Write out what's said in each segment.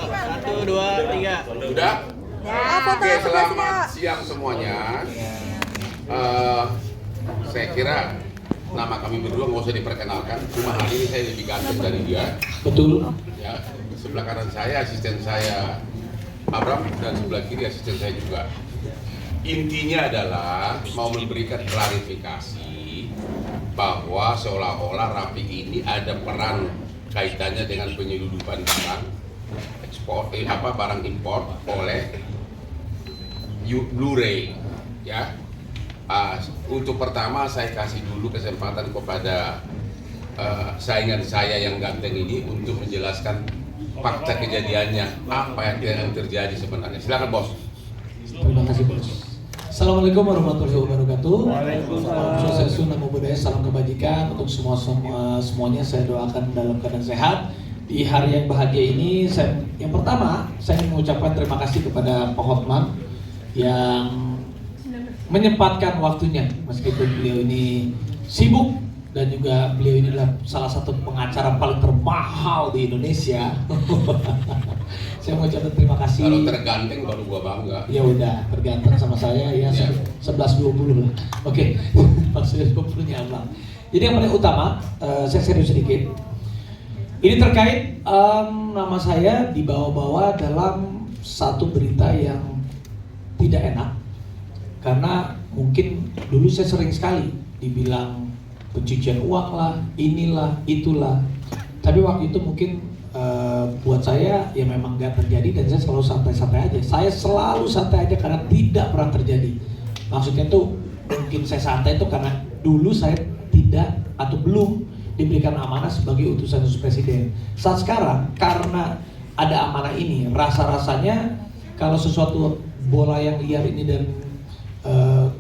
Satu, dua, tiga. Sudah? Oke, selamat siang semuanya. Saya kira nama kami berdua nggak usah diperkenalkan. Cuma hari ini saya lebih ganteng dari dia. Betul. Ya, sebelah kanan saya asisten saya Abram dan sebelah kiri asisten saya juga. Intinya adalah mau memberikan klarifikasi bahwa seolah-olah Rafiq ini ada peran kaitannya dengan penyeludupan barang ekspor barang impor oleh Blu-ray ya. Untuk pertama saya kasih dulu kesempatan kepada saingan saya yang ganteng ini untuk menjelaskan fakta kejadiannya, apa yang terjadi sebenarnya. Silakan bos. Terima kasih bos. Assalamualaikum warahmatullahi wabarakatuh. Salam swastiastu, namo buddhaya, salam kebajikan untuk semuanya. Saya doakan dalam keadaan sehat di hari yang bahagia ini. Yang pertama saya ingin mengucapkan terima kasih kepada Pak Hotman yang menyempatkan waktunya meskipun beliau ini sibuk dan juga beliau ini adalah salah satu pengacara paling termahal di Indonesia. Saya mau ucapkan terima kasih. Kalau terganteng baru gua bangga. Ya udah, tergantung sama saya ya, 11-20 lah. Oke, maksudnya 20-nya apa? Jadi yang paling utama, saya serius sedikit. Ini terkait nama saya dibawa-bawa dalam satu berita yang tidak enak. Karena mungkin dulu saya sering sekali dibilang pencucian uang lah, inilah, itulah. Tapi waktu itu mungkin buat saya ya memang gak terjadi dan saya selalu santai-santai aja. Saya selalu santai aja karena tidak pernah terjadi. Maksudnya tuh mungkin saya santai itu karena dulu saya tidak atau belum diberikan amanah sebagai utusan presiden. Saat sekarang karena ada amanah ini, rasa-rasanya kalau sesuatu bola yang liar ini dan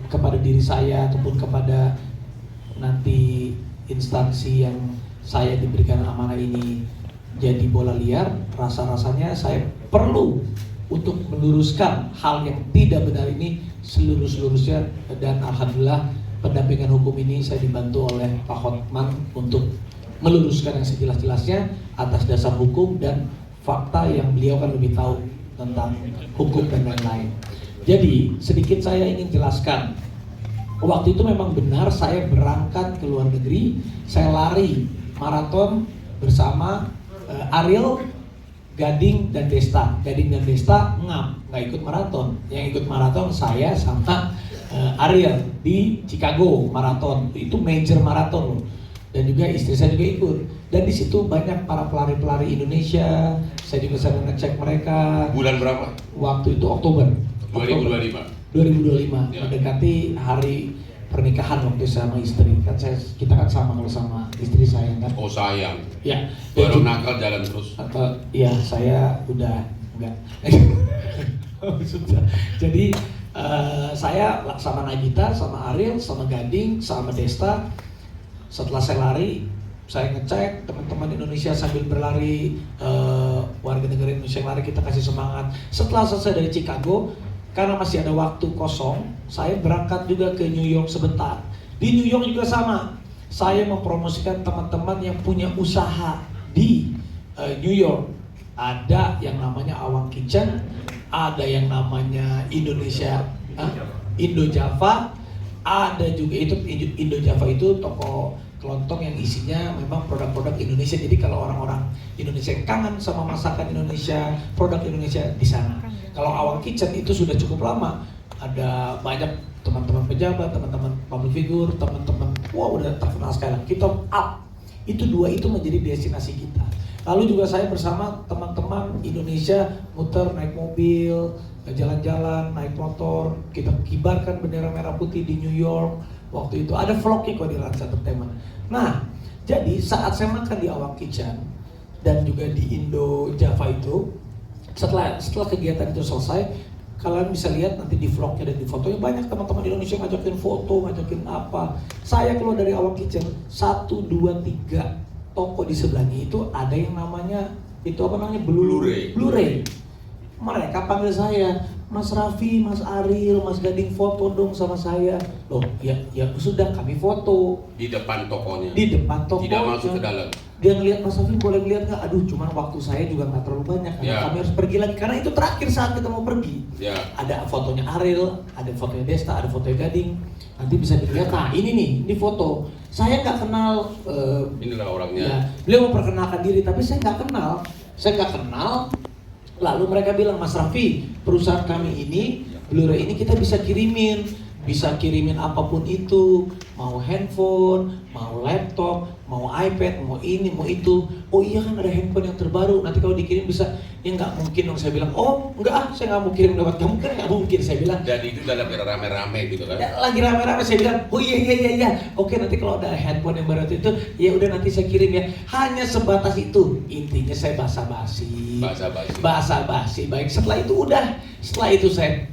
kepada diri saya ataupun kepada nanti instansi yang saya diberikan amanah ini jadi bola liar, rasa-rasanya saya perlu untuk meluruskan hal yang tidak benar ini seluruh-seluruhnya. Dan alhamdulillah pendampingan hukum ini saya dibantu oleh Pak Hotman untuk meluruskan yang sejelas-jelasnya atas dasar hukum dan fakta yang beliau kan lebih tahu tentang hukum dan lain-lain. Jadi sedikit saya ingin jelaskan. Waktu itu memang benar saya berangkat ke luar negeri, saya lari maraton bersama Ariel, Gading dan Desta. Gading dan Desta nggak ikut maraton. Yang ikut maraton saya sama Ariel di Chicago maraton. Itu major maraton loh. Dan juga istri saya juga ikut. Dan di situ banyak para pelari-pelari Indonesia. Saya juga sering ngecek mereka. Bulan berapa? Waktu itu Oktober 2025 ya. Mendekati hari pernikahan waktu sama istri kan kita kan sama kalau sama istri saya kan. Oh sayang. Ya. Baru nakal jalan terus. Atau ya saya udah enggak. Jadi saya sama Nagita, sama Ariel, sama Gading, sama Desta. Setelah saya lari, saya ngecek teman-teman Indonesia sambil berlari, warga negara Indonesia yang lari, kita kasih semangat. Setelah selesai dari Chicago, karena masih ada waktu kosong, saya berangkat juga ke New York sebentar. Di New York juga sama, saya mempromosikan teman-teman yang punya usaha di New York. Ada yang namanya Awang Kitchen, ada yang namanya Indonesia, Indo Java, ada juga itu Indo Java itu toko kelontong yang isinya memang produk-produk Indonesia. Jadi kalau orang-orang Indonesia yang kangen sama masakan Indonesia, produk Indonesia di sana. Kalau Awang Kitchen itu sudah cukup lama, ada banyak teman-teman pejabat, teman-teman public figure, teman-teman udah terkenal sekali. Kita up, itu dua itu menjadi destinasi kita. Lalu juga saya bersama teman-teman Indonesia muter naik mobil, jalan-jalan, naik motor, kita kibarkan bendera merah putih di New York. Waktu itu ada vlognya kok di Ransa Entertainment. Nah, jadi saat saya makan di Awang Kitchen dan juga di Indo Java itu, setelah kegiatan itu selesai, kalian bisa lihat nanti di vlognya dan di fotonya banyak teman-teman Indonesia ngajakin foto, ngajakin apa. Saya keluar dari Awang Kitchen, 1, 2, 3 toko di sebelahnya itu ada yang namanya itu apa namanya Blu-ray. Mereka panggil saya, Mas Raffi, Mas Ariel, Mas Gading foto dong sama saya. Loh, ya sudah kami foto Di depan tokonya. di depan toko. Tidak masuk ke dalam. Dia ngelihat Mas Raffi boleh ngeliat nggak? Aduh, cuman waktu saya juga nggak terlalu banyak. Ya. Kami harus pergi lagi karena itu terakhir saat kita mau pergi. Ya. Ada fotonya Ariel, ada fotonya Desta, ada fotonya Gading. Nanti bisa dilihat. Nah ini nih, ini foto. Saya nggak kenal. Inilah orangnya. Ya, beliau memperkenalkan diri, tapi saya nggak kenal. Saya nggak kenal. Lalu mereka bilang, Mas Raffi, perusahaan kami ini, Blu-ray ini kita bisa kirimin apapun itu, mau handphone, mau laptop, mau iPad, mau ini, mau itu. Oh iya kan ada handphone yang terbaru, nanti kalau dikirim bisa. Ya nggak mungkin dong, saya bilang. Oh enggak, saya nggak mau kirim lewat kamu, kan nggak mungkin, saya bilang. Dan itu dalam rame-rame gitu kan? Ya, lagi rame-rame, saya bilang, oh iya. Oke, nanti kalau ada handphone yang baru itu, ya udah nanti saya kirim ya. Hanya sebatas itu. Intinya saya basa-basi. Baik, setelah itu saya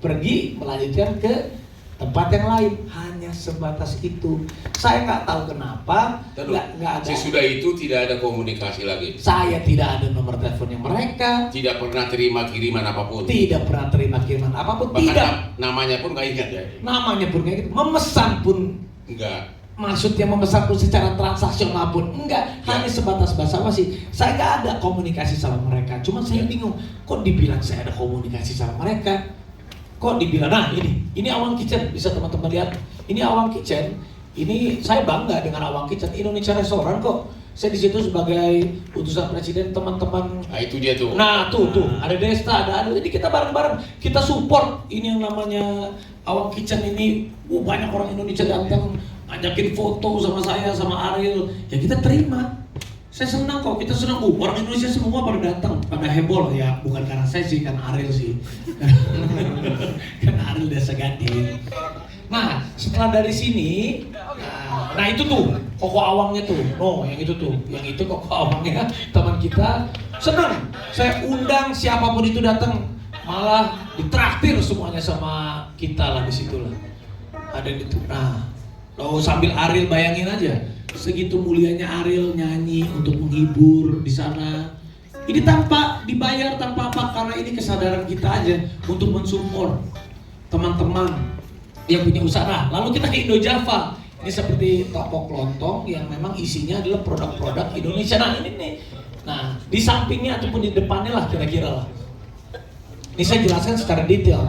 pergi melanjutkan ke tempat yang lain, hanya sebatas itu. Saya nggak tahu kenapa, nggak ada. Sesudah itu tidak ada komunikasi lagi. Saya tidak ada nomor teleponnya mereka. Tidak pernah terima kiriman apapun. Tidak pernah terima kiriman apapun. Bahkan Tidak. Namanya pun nggak ingat ya. Namanya pun kayak gitu. Memesan pun Enggak. maksudnya memesan pun secara transaksional pun enggak, hanya sebatas basa-basi. Saya nggak ada komunikasi sama mereka. Cuma saya bingung, kok dibilang saya ada komunikasi sama mereka? Kok dibilang, nah ini Awang Kitchen, bisa teman-teman lihat. Ini Awang Kitchen. Ini saya bangga dengan Awang Kitchen, Indonesia restoran kok. Saya di situ sebagai utusan presiden, teman-teman. Nah itu dia tuh. Nah tuh ada Desta, ada. Jadi kita bareng-bareng, kita support ini yang namanya Awang Kitchen ini. Banyak orang Indonesia datang, ngajakin foto sama saya, sama Ariel. Ya kita terima. Saya senang kok, kita senang. Orang Indonesia semua pada datang, pada heboh ya. Bukan karena saya sih, kan Ariel sih. Kan Ariel Desa Gading. Nah, setelah dari sini, nah itu tuh, Koko Awangnya tuh. Oh, yang itu tuh. Yang itu Koko Awangnya, teman kita. Senang, saya undang siapapun itu datang. Malah ditraktir semuanya sama kita lah di situ lah. Ada gitu. Nah, lo sambil Ariel bayangin aja. Segitu mulianya Ariel nyanyi untuk menghibur di sana. Ini tanpa dibayar, tanpa apa, karena ini kesadaran kita aja untuk mensupport teman-teman yang punya usaha. Nah, lalu kita ke Indo Java. Ini seperti toko kelontong yang memang isinya adalah produk-produk Indonesia. Nah, ini nih. Nah, di sampingnya ataupun di depannya lah kira-kira lah. Ini saya jelaskan secara detail.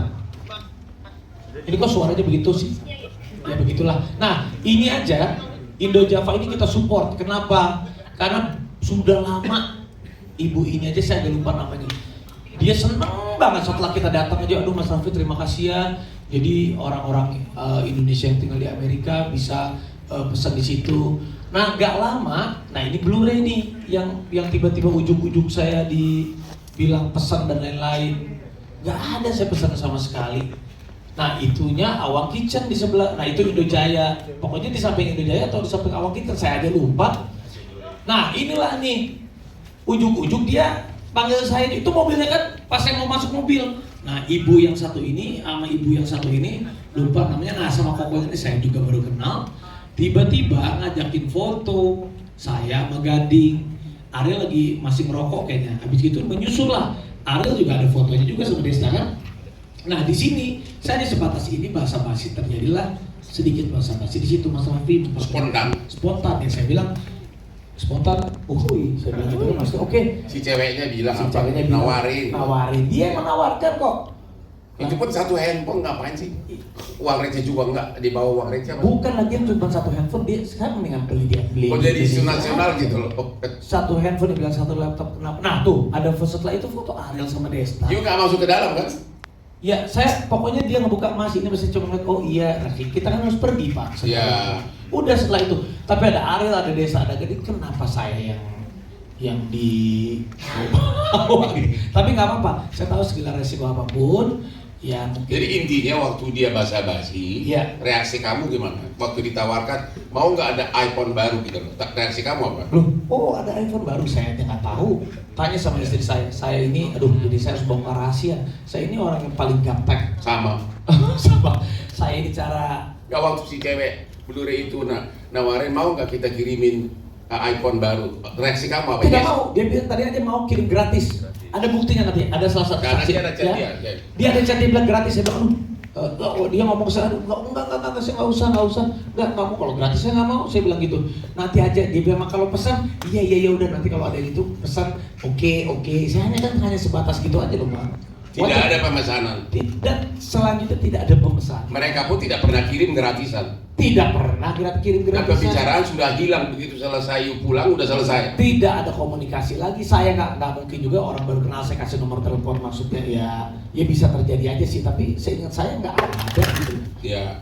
Ini kok suaranya begitu sih? Ya begitulah. Nah, ini aja Indo Java ini kita support. Kenapa? Karena sudah lama ibu ini aja saya agak lupa namanya. Dia seneng banget setelah kita datang aja. Aduh Mas Raffi terima kasih ya. Jadi orang-orang Indonesia yang tinggal di Amerika bisa pesan di situ. Nah gak lama, nah ini Blu-ray nih yang tiba-tiba ujung-ujung saya dibilang pesan dan lain-lain. Gak ada saya pesan sama sekali. Nah itunya Awang Kitchen di sebelah, nah itu Indo Jaya. Pokoknya di samping Indo Jaya atau di samping Awang Kitchen, saya aja lupa. Nah inilah nih, ujung-ujung dia panggil saya, itu mobilnya kan pas saya mau masuk mobil. Nah ibu yang satu ini sama ibu yang satu ini, lupa namanya, nah sama Koko ini saya juga baru kenal. Tiba-tiba ngajakin foto, saya sama Gading. Ariel lagi masih ngerokok kayaknya, habis gitu menyusul lah. Ariel juga ada fotonya juga sama Desta kan. Nah di sini saya di sebatas ini basa-basi, terjadilah sedikit basa-basi di situ Mas Raffi. Spontan ya saya bilang spontan. Saya bilang gitu kan maksudnya oke. Si ceweknya bilang Si apa? ceweknya bilang, Nawarin. Dia yang menawarkan kok. Itu pun satu handphone ngapain sih? Uang receh juga enggak dibawa uang receh? Bukan lagi cuma satu handphone, dia sekarang mendingan beli. Oh jadi isu nasional gitu loh. Satu handphone dibilang satu laptop. Nah tuh ada setelah itu foto Ariel sama Desta. Dia nggak masuk ke dalam kan? Ya, saya pokoknya dia ngebuka Mas ini masih cuma ngeliat, oh iya, kita kan harus pergi Pak. Iya. Udah setelah itu, tapi ada Ariel, ada Desa, ada Gading, kenapa saya yang di tapi nggak apa-apa, saya tahu segala resiko apapun, ya mungkin. Jadi intinya waktu dia basa-basi, Iya. reaksi kamu gimana? Waktu ditawarkan, mau nggak ada iPhone baru gitu loh? Reaksi kamu apa? Loh, oh ada iPhone baru, saya nggak tahu. Tanya sama istri saya ini, aduh jadi saya harus bongkar rahasia. Saya ini orang yang paling gaptek. Sama. Saya ini cara. Gak waktu si cewek Blu-ray itu nawarin, mau nggak kita kirimin iPhone baru? Reaksi kamu apa? Tidak mau, dia bilang tadi aja mau kirim gratis. Ada buktinya nanti, ada salah satu Karena saksi. dia ada chat Ya. Dia ada chat, dia bilang gratis, saya bilang, Dia ngomong saya, enggak, saya nggak usah, nggak mau, kalau gratis saya nggak mau, saya bilang gitu. Nanti aja, dia bilang kalau pesan, iya udah, nanti kalau ada itu pesan, oke, saya hanya sebatas gitu aja loh Bang. Tidak ada pemesanan. Tidak, selanjutnya tidak ada pemesanan. Mereka pun tidak pernah kirim gratisan. Tidak pernah kirim Dan gratisan. pembicaraan sudah hilang, begitu selesai yuk pulang udah selesai. Tidak ada komunikasi lagi. Saya nggak mungkin juga orang baru kenal saya kasih nomor telepon, maksudnya ya bisa terjadi aja sih. Tapi seingat saya nggak ada gitu. Ya,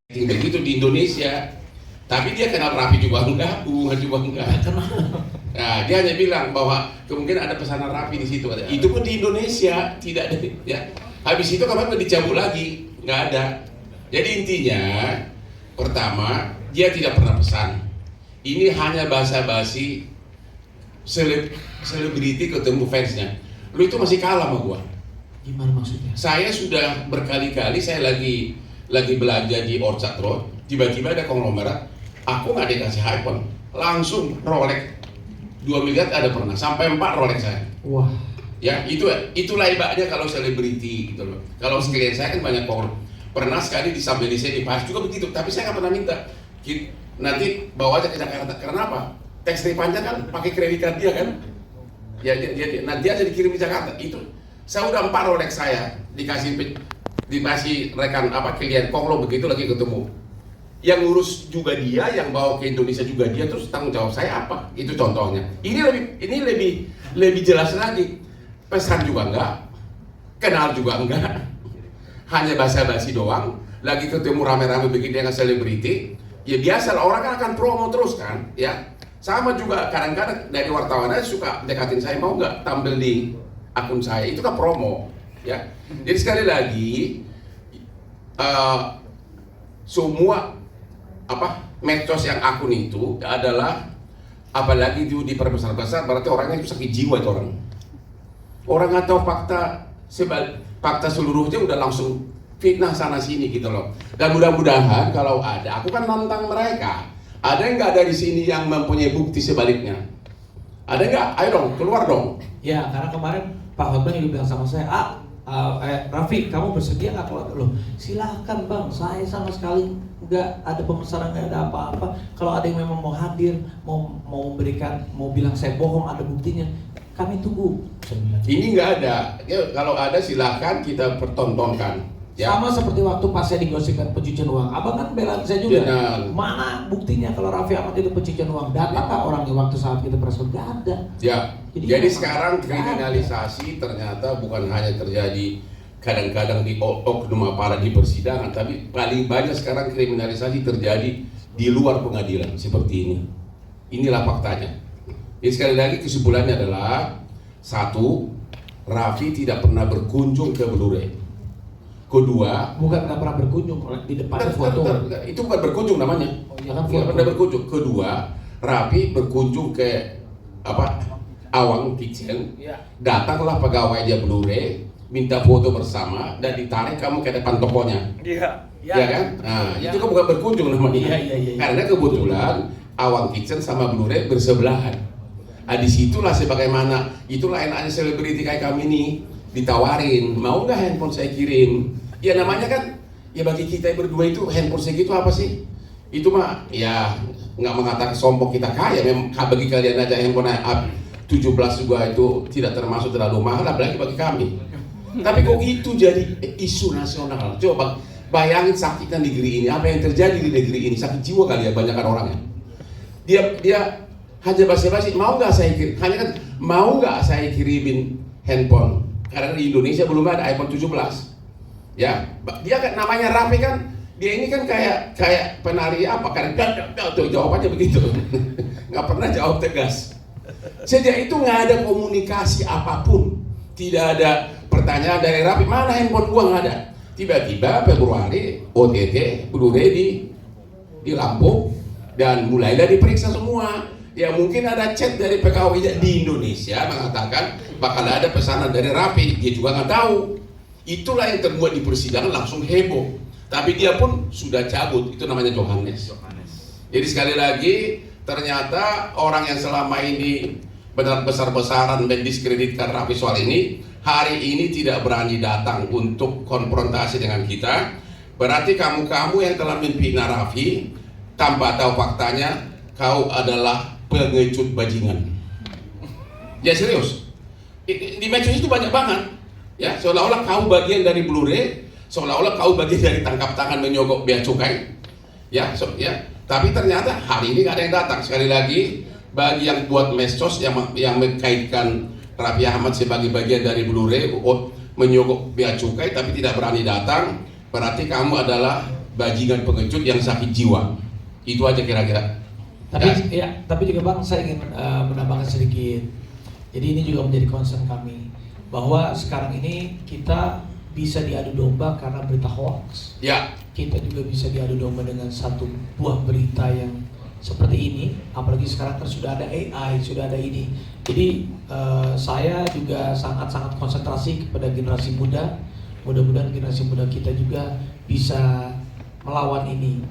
begitu di Indonesia. Tapi dia kenal Raffi juga enggak, hubungan juga enggak. Nah, dia hanya bilang bahwa kemungkinan ada pesanan Raffi di situ. Itu pun di Indonesia tidak ada. Ya, habis itu kapan dicabut lagi? Nggak ada. Jadi intinya, pertama dia tidak pernah pesan. Ini hanya basa-basi selebriti ketemu fansnya. Lu itu masih kalah sama gua. Gimana maksudnya? Saya sudah berkali-kali saya lagi belanja di Orchard Road, tiba-tiba ada konglomerat, aku nggak dikasih iPhone, langsung Rolex 2 miliar ada pernah, sampai 4 Rolex saya. Wah. Ya, itulah ibaratnya kalau selebriti gitu loh. Kalau sekalian saya kan banyak pernah sekali di Sambelisnya di Paris juga begitu, tapi saya nggak pernah minta. Nanti bawa aja ke Jakarta. Karena apa? Teks dari panjang kan pakai kredit card dia kan. Ya, nanti aja dikirim di Jakarta. Itu saya udah 4 Rolex saya dikasih rekan klien konglo begitu lagi ketemu. Yang ngurus juga dia, yang bawa ke Indonesia juga dia, terus tanggung jawab saya apa? Itu contohnya. Ini lebih jelas lagi. Pesan juga enggak, kenal juga enggak, hanya basa-basi doang. Lagi ketemu rame-rame begini dengan selebriti, ya biasa orang kan akan promo terus kan, ya. Sama juga kadang-kadang dari wartawan aja suka dekatin saya, mau nggak tampil di akun saya, itu kan promo, ya. Jadi sekali lagi semua medsos yang akun itu adalah, apalagi itu diperbesar-besar, berarti orangnya itu sakit jiwa itu orang. Orang nggak tahu fakta seluruhnya udah langsung fitnah sana sini gitu loh. Dan mudah-mudahan kalau ada, aku kan nantang mereka. Ada yang nggak ada di sini yang mempunyai bukti sebaliknya? Ada nggak? Ayo dong, keluar dong. Ya, karena kemarin Pak Hotman juga bilang sama saya, Raffi, kamu bersedia nggak keluar? Loh, silahkan Bang, saya sama sekali nggak ada pemesanan, nggak ada apa-apa. Kalau ada yang memang mau hadir, mau memberikan, mau bilang saya bohong, ada buktinya, kami tunggu. Ini nggak ada. Ya, kalau ada silahkan kita pertontonkan. Ya. Sama seperti waktu pas saya digosipkan pencucian uang, abang kan bela saya juga. Benar. Mana buktinya kalau Raffi Ahmad itu pencucian uang? Datang nggak orangnya waktu saat kita press? Nggak ada. Ya. Jadi sekarang kriminalisasi ternyata bukan hanya terjadi kadang-kadang di oknum aparat di persidangan, tapi paling banyak sekarang kriminalisasi terjadi di luar pengadilan seperti ini. Inilah faktanya. Jadi sekali lagi kesimpulannya adalah, satu, Raffi tidak pernah berkunjung ke Blu-ray. Kedua, bukan nggak pernah berkunjung di depan foto. Itu bukan berkunjung namanya. Oh, ya kan, nggak pernah berkunjung. Kedua, Raffi berkunjung ke Awang Kitchen. Datanglah pegawainya Blu-ray, minta foto bersama dan ditarik kamu ke depan tokonya. Iya kan? Nah, itu kan bukan berkunjung namanya. Iya. Karena kebetulan Awang Kitchen sama Blu-ray bersebelahan. Nah, disitulah sebagaimana itulah enaknya selebriti kayak kami nih, ditawarin, mau nggak handphone saya kirim? Ya namanya kan, ya bagi kita berdua itu handphone segitu apa sih? Itu mah ya nggak mengatakan sombong kita kaya, memang bagi kalian aja handphone 17 juga itu tidak termasuk terlalu mahal, apalagi bagi kami. Tapi kok itu jadi isu nasional? Coba bayangin sakitnya negeri ini, apa yang terjadi di negeri ini, sakit jiwa kali ya banyakkan orangnya. Dia hanya basa-basi, mau nggak saya kirim? Hanya kan mau nggak saya kirimin handphone? Karena di Indonesia belum ada iPhone 17. Ya, dia kan namanya Raffi kan, dia ini kan kayak penari apa? Karena tuh jawabannya begitu, nggak pernah jawab tegas. Sejak itu nggak ada komunikasi apapun, tidak ada pertanyaan dari Raffi, mana handphone gua, nggak ada. Tiba-tiba Februari OTT Blu-ray di Lampung dan mulailah diperiksa semua. Ya mungkin ada chat dari pegawai di Indonesia mengatakan bakal ada pesanan dari Raffi, dia juga nggak tahu. Itulah yang terbuat di persidangan langsung heboh. Tapi dia pun sudah cabut, itu namanya Johannes. Jadi sekali lagi ternyata orang yang selama ini benar besar-besaran mendiskreditkan Raffi soal ini hari ini tidak berani datang untuk konfrontasi dengan kita, berarti kamu-kamu yang telah memfitnah Raffi tanpa tahu faktanya, kau adalah pengecut bajingan. Ya serius, di medsos itu banyak banget, ya seolah-olah kau bagian dari Blu-ray, seolah-olah kau bagian dari tangkap tangan menyogok bea cukai, ya, tapi ternyata hari ini nggak ada yang datang. Sekali lagi, bagi yang buat medsos yang mengkaitkan Raffi Ahmad sebagai bagian dari Blu-ray menyogok bea cukai tapi tidak berani datang, berarti kamu adalah bajingan pengecut yang sakit jiwa. Itu aja kira-kira. Tapi juga Bang, saya ingin menambahkan sedikit. Jadi ini juga menjadi concern kami bahwa sekarang ini kita bisa diadu domba karena berita hoax. Ya. Kita juga bisa diadu domba dengan satu buah berita yang seperti ini. Apalagi sekarang kan sudah ada AI, sudah ada ini. Jadi saya juga sangat-sangat konsentrasi kepada generasi muda. Mudah-mudahan generasi muda kita juga bisa melawan ini.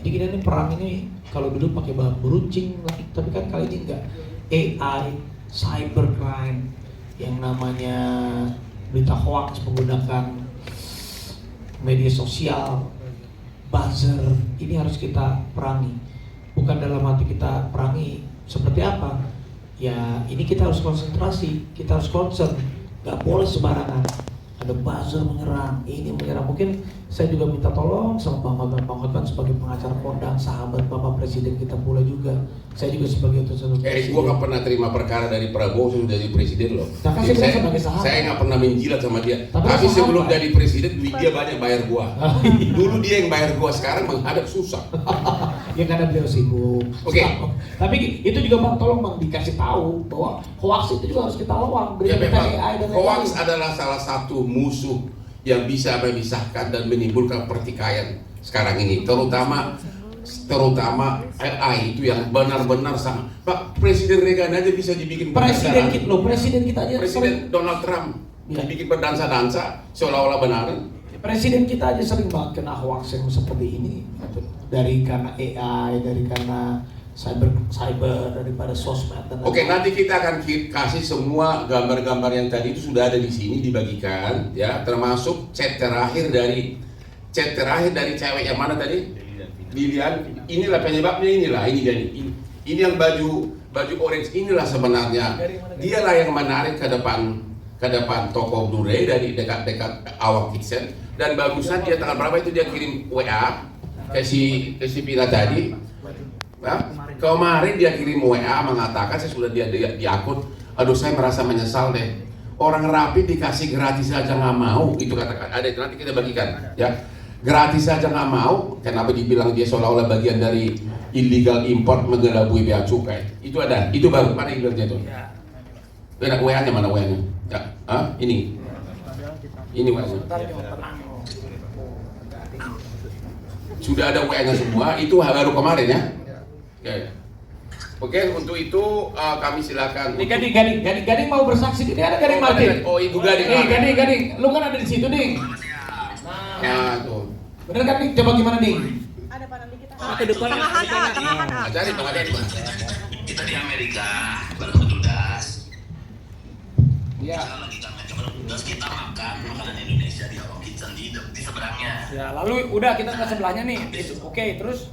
Jadi kita ini perang ini kalau dulu pakai bambu runcing, tapi kan kali ini enggak. AI, cybercrime, yang namanya berita hoax menggunakan media sosial, buzzer, ini harus kita perangi. Bukan dalam hati kita perangi seperti apa? Ya ini kita harus konsentrasi, kita harus concern, nggak boleh sembarangan. Ada buzzer menyerang, ini menyerang. Mungkin saya juga minta tolong sama Bang Hotman sebagai pengacara kondang, sahabat Bapak Presiden kita pula juga. Saya juga sebagai utusan Presiden. Gua nggak pernah terima perkara dari Prabowo sudah jadi presiden loh. Nah, kan saya sebagai sahabat. Saya nggak pernah menjilat sama dia. Tapi sahabat. sebelum jadi presiden, dia banyak bayar gua. Dulu dia yang bayar gua, sekarang menghadap susah. Ya karena beliau sibuk. Oke. Tapi itu juga Bang, tolong Bang dikasih tahu bahwa hoax itu juga harus kita lawan. Ya, memang AI dan hoax lain-lain. adalah salah satu musuh yang bisa memisahkan dan menimbulkan pertikaian sekarang ini, terutama AI itu yang benar-benar sama. Pak Presiden Reagan aja bisa dibikin Presiden kita aja Presiden Donald Trump ya, dibikin berdansa-dansa seolah-olah benar. Presiden kita aja sering banget kena hoax yang seperti ini, dari karena AI, dari karena cyber daripada sosmed dan Oke, nanti kita akan kasih semua gambar-gambar yang tadi itu sudah ada di sini dibagikan, ya, termasuk chat terakhir dari cewek yang mana tadi? Lilian. Inilah penyebabnya, ini yang baju orange inilah sebenarnya. Dialah yang menarik ke depan toko Blu-ray dari dekat Awak Kitchen, dan bagusan dia tanggal berapa itu dia kirim WA ke si Pina tadi. Nah, kemarin dia kirim WA mengatakan saya sudah di akun, aduh saya merasa menyesal deh, orang Raffi dikasih gratis aja nggak mau, itu katakan ada, itu nanti kita bagikan ya, gratis aja nggak mau, kenapa dibilang dia seolah-olah bagian dari illegal import mengelabui bea cukai, itu ada, itu baru, mana emailnya itu? Ada WA-nya, mana WA-nya? Ya, ini WA-nya. Sudah ada WA-nya semua, itu baru kemarin ya. Oke, untuk itu kami silakan. Nih Gading mau bersaksi. Ini ada Gading Martin. Oh, Ibu Gading. Gading, lu kan ada di situ, Ding. Nah, tuh. Bener kan, Ding? Coba gimana, Ding? Ada pak nanti kita. Ke depan. Tengahan. Cari dong, ada di mana? Kita di Amerika bareng petugas. Iya. Kita petugas, kita makan makanan Indonesia di Awak Kitchen di seberangnya. Ya, lalu udah kita ke sebelahnya nih. Oke, terus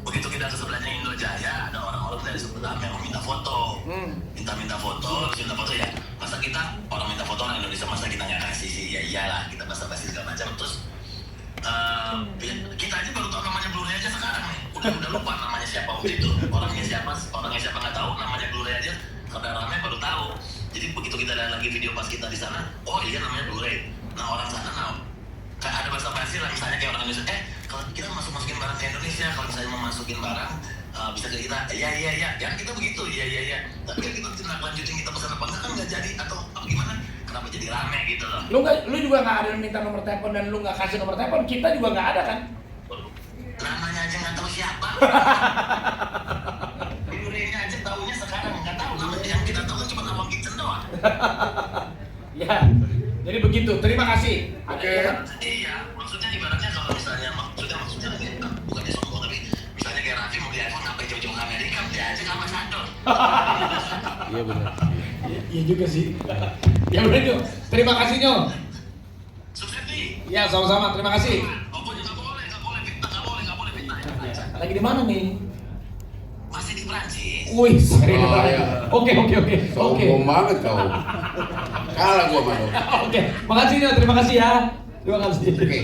Begitu kita ke sebelahnya Indojaya, ada orang-orang dari sebelah yang minta foto. Minta foto, ya. Masa kita orang minta foto orang Indonesia, masa kita nggak kasih sih? Ya iyalah, kita basa-basi segala macam. Terus kita aja baru tahu namanya Blu-ray aja sekarang nih. Udah lupa namanya siapa waktu itu. Orangnya siapa nggak tahu, namanya Blu-ray aja saudaranya baru tahu. Jadi begitu kita lihat lagi video pas kita di sana, oh iya namanya Blu-ray. Nah orang sana kayak ada basa-basi lah, misalnya kayak orang Indonesia, kalau kita masukin barang ke Indonesia, kalau misalnya mau masukin barang bisa ke kita, iya, ya kita begitu, iya. Tapi kan kita tindak lanjutin kita pesan apa enggak kan nggak jadi, atau gimana? Kenapa jadi rame gitu loh? lu juga nggak ada minta nomor telepon dan lu nggak kasih nomor telepon, kita juga nggak ada kan? Namanya aja nggak tahu siapa. Blu-ray-nya aja taunya sekarang nggak tahu, namanya yang kita tahu kan cuma Awak Kitchen doang. Ya, jadi begitu. Terima kasih. Iya, maksudnya ibaratnya kalau misalnya maksudnya bukannya sombong, tapi misalnya kayak Raffi mau beli iPhone ngapain jauh-jauh ke Amerika, beli aja ke ambasador. Iya benar. Iya juga sih. Ya udah Nyo. Terima kasih Nyo. Sukses nih. Ya sama-sama. Terima kasih. Oh, pokoknya nggak boleh fitnah, nggak boleh fitnah. Lagi di mana nih? Masih di Prancis. Wih, serius Oh, banget. iya. Oke. Sombong banget kau. Kalah gua sama lu. Oke, makasih Nyo. Terima kasih ya. Terima kasih. Oke.